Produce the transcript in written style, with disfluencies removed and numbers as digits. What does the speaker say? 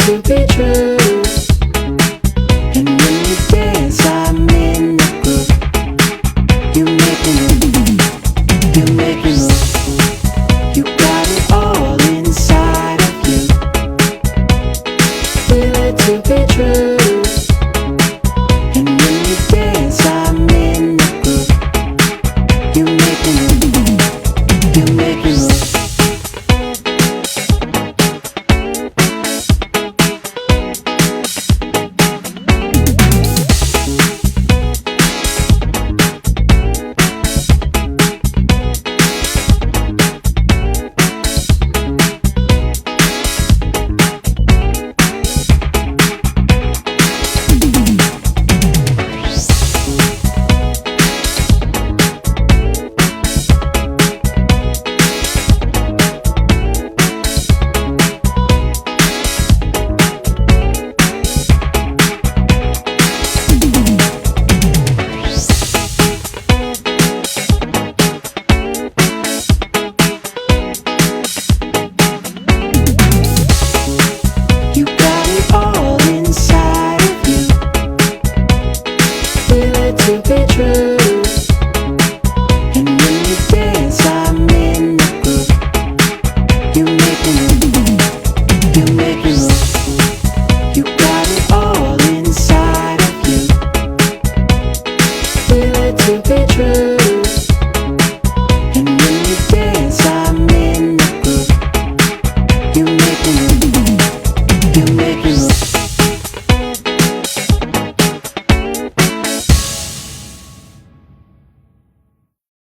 To be true, and when you dance, I'm in the groove. You make me move, you make me move. You got it all inside of you. Feel it to be true, and when you dance, I'm in the groove. You make me move, you make me move. To be true, and when you dance, I'm in the groove. You make me move, you make me move. You got it all inside of you. Feel it to be true, and when you dance, I'm in the groove. You make me move.